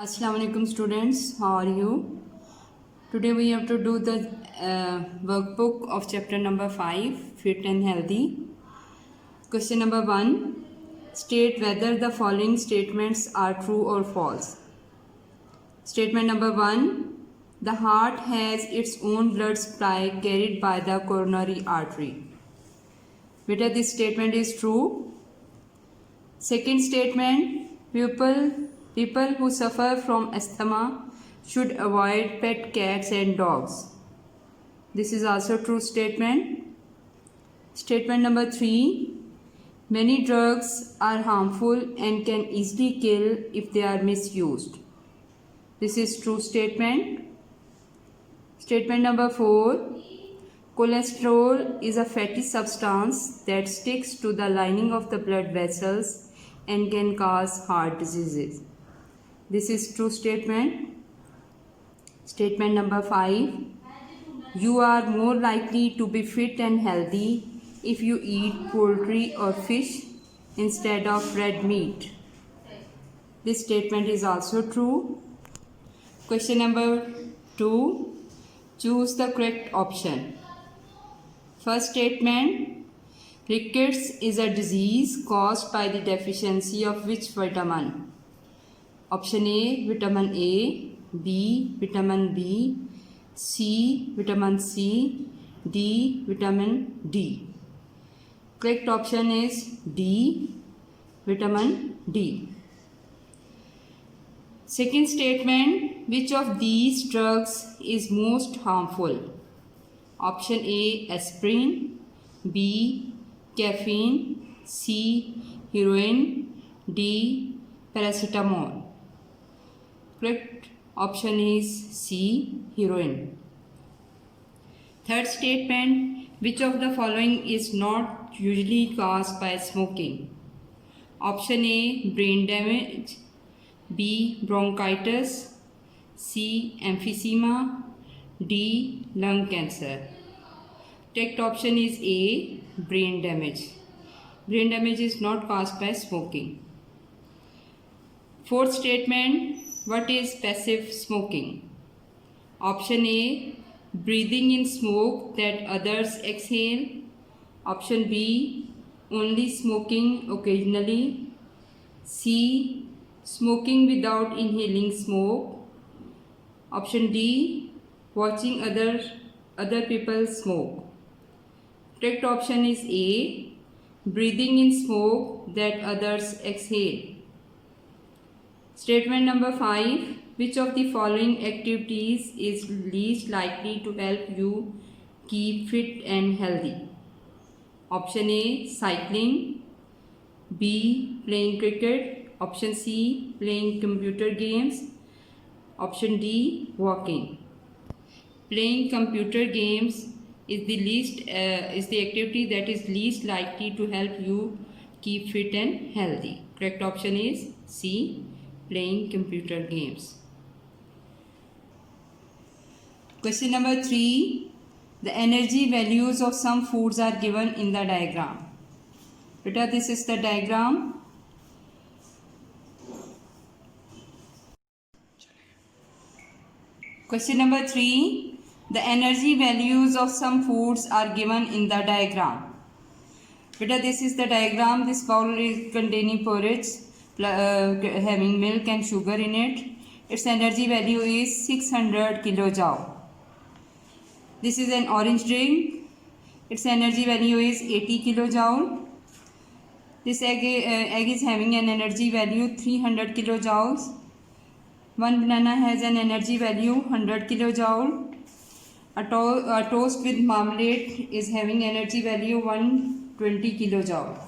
Assalamu alaikum students, how are you? Today we have to do the workbook of chapter number 5, Fit and Healthy. Question number 1. State whether the following statements are true or false. Statement number 1. The heart has its own blood supply carried by the coronary artery. Beta, this statement is true. Second statement, people who suffer from asthma should avoid pet cats and dogs. This is also true statement. Statement number 3, many drugs are harmful and can easily kill if they are misused. This is true statement. Statement number 4, cholesterol is a fatty substance that sticks to the lining of the blood vessels and can cause heart diseases. This is true statement. Statement number 5, you are more likely to be fit and healthy if you eat poultry or fish instead of red meat. This statement is also true. Question number 2, choose the correct option. First statement, rickets is a disease caused by the deficiency of which vitamin? Option A, vitamin A, B, vitamin B, C, vitamin C, D, vitamin D. Correct option is D, vitamin D. Second statement, which of these drugs is most harmful? Option A, aspirin, B, caffeine, C, heroin, D, paracetamol. Correct option is C, heroin. Third statement, which of the following is not usually caused by smoking? Option A, brain damage, B, bronchitis, C, emphysema, D, lung cancer. Correct option is A, brain damage. Brain damage is not caused by smoking. Fourth statement, what is passive smoking? Option A, breathing in smoke that others exhale. Option B, only smoking occasionally. C, smoking without inhaling smoke. Option D, watching other people smoke. Correct option is A, breathing in smoke that others exhale. Statement number 5, which of the following activities is least likely to help you keep fit and healthy? Option A, cycling, B, playing cricket, option C, playing computer games, option D, walking. Playing computer games is the activity that is least likely to help you keep fit and healthy. Correct option is C, playing computer games. Question number 3, the energy values of some foods are given in the diagram. Beta, this is the diagram. Question number 3, the energy values of some foods are given in the diagram. Beta, this is the diagram. This bowl is containing porridge, having milk and sugar in it. Its energy value is 600 kilojoule. This is an orange drink. Its energy value is 80 kilojoule. This egg is having an energy value 300 kilojoules. One banana has an energy value 100 kilojoule. A toast with marmalade is having energy value 120 kilojoule.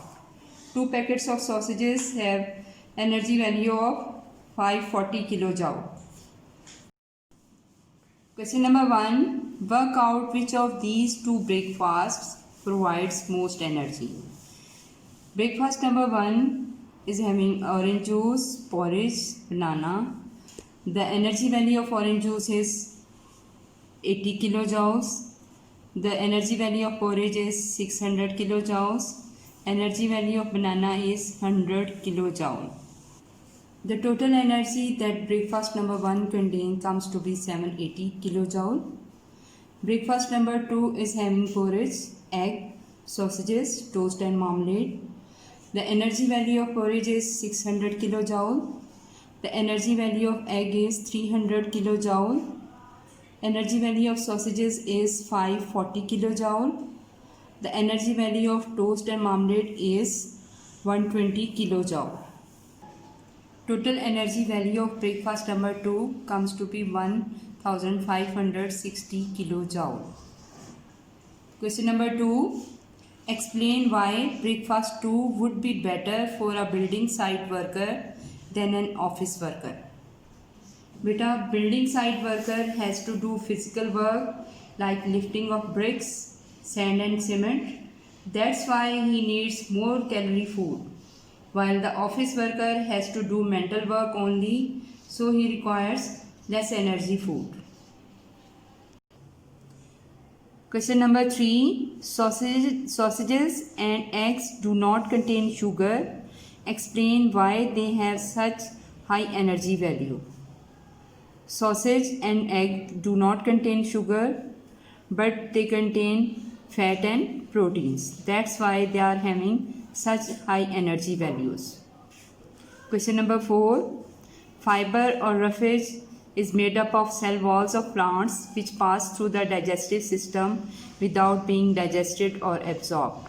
2 packets of sausages have energy value of 540 kilojoule. Question number 1, work out which of these two breakfasts provides most energy. Breakfast number 1 is having orange juice, porridge, banana. The energy value of orange juice is 80 kilojoules. The energy value of porridge is 600 kilojoules. Energy value of banana is 100 kilojoule. The total energy that breakfast number 1 contains comes to be 780 kilojoule. Breakfast number 2 is having porridge, egg, sausages, toast and marmalade. The energy value of porridge is 600 kilojoule. The energy value of egg is 300 kilojoule. Energy value of sausages is 540 kilojoule. The energy value of toast and marmalade is 120 kilojoule. Total energy value of breakfast number 2 comes to be 1560 kilojoule. Question number 2. Explain why breakfast 2 would be better for a building site worker than an office worker. Beta, building site worker has to do physical work like lifting of bricks, sand and cement. That's why he needs more calorie food. While the office worker has to do mental work only, so he requires less energy food. Question number 3. Sausages and eggs do not contain sugar. Explain why they have such high energy value. Sausage and egg do not contain sugar, but they contain fat and proteins. That's why they are having such high energy values. Question number 4. Fiber or roughage is made up of cell walls of plants which pass through the digestive system without being digested or absorbed.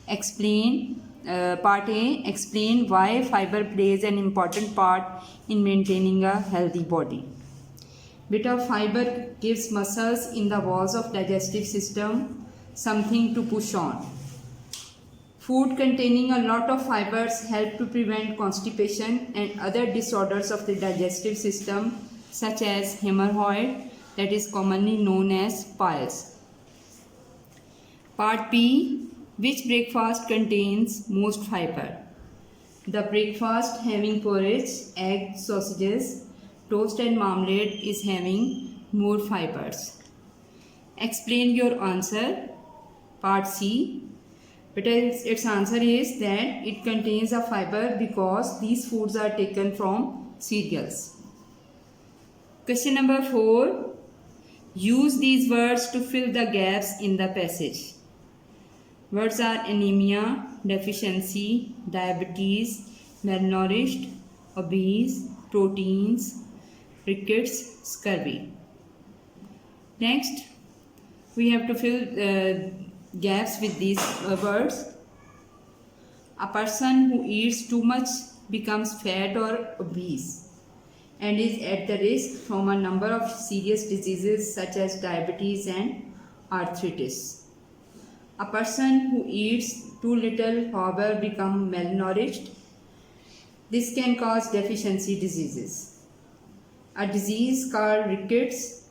Explain. Part A. Explain why fiber plays an important part in maintaining a healthy body. Bit of fiber gives muscles in the walls of digestive system something to push on. Food containing a lot of fibers help to prevent constipation and other disorders of the digestive system such as hemorrhoid, that is commonly known as piles. Part B. Which breakfast contains most fiber? The breakfast having porridge, egg, sausages, toast and marmalade is having more fibers. Explain your answer. Part C. Its answer is that it contains a fiber because these foods are taken from cereals. Question number 4. Use these words to fill the gaps in the passage. Words are anemia, deficiency, diabetes, malnourished, obese, proteins, rickets, scurvy. Next, we have to fill gaps with these words. A person who eats too much becomes fat or obese and is at the risk from a number of serious diseases such as diabetes and arthritis. A person who eats too little, however, becomes malnourished. This can cause deficiency diseases. A disease called rickets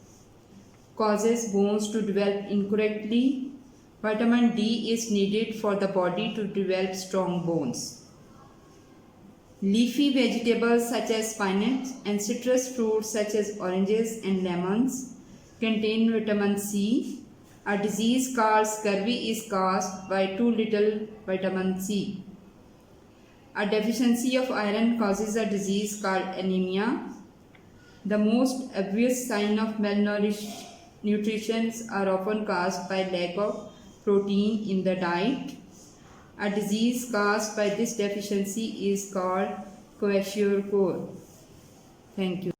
causes bones to develop incorrectly. Vitamin D is needed for the body to develop strong bones. Leafy vegetables such as spinach and citrus fruits such as oranges and lemons contain vitamin C. A disease called scurvy is caused by too little vitamin C. A deficiency of iron causes a disease called anemia. The most obvious sign of malnourished nutrition are often caused by lack of protein in the diet. A disease caused by this deficiency is called kwashiorkor. Thank you.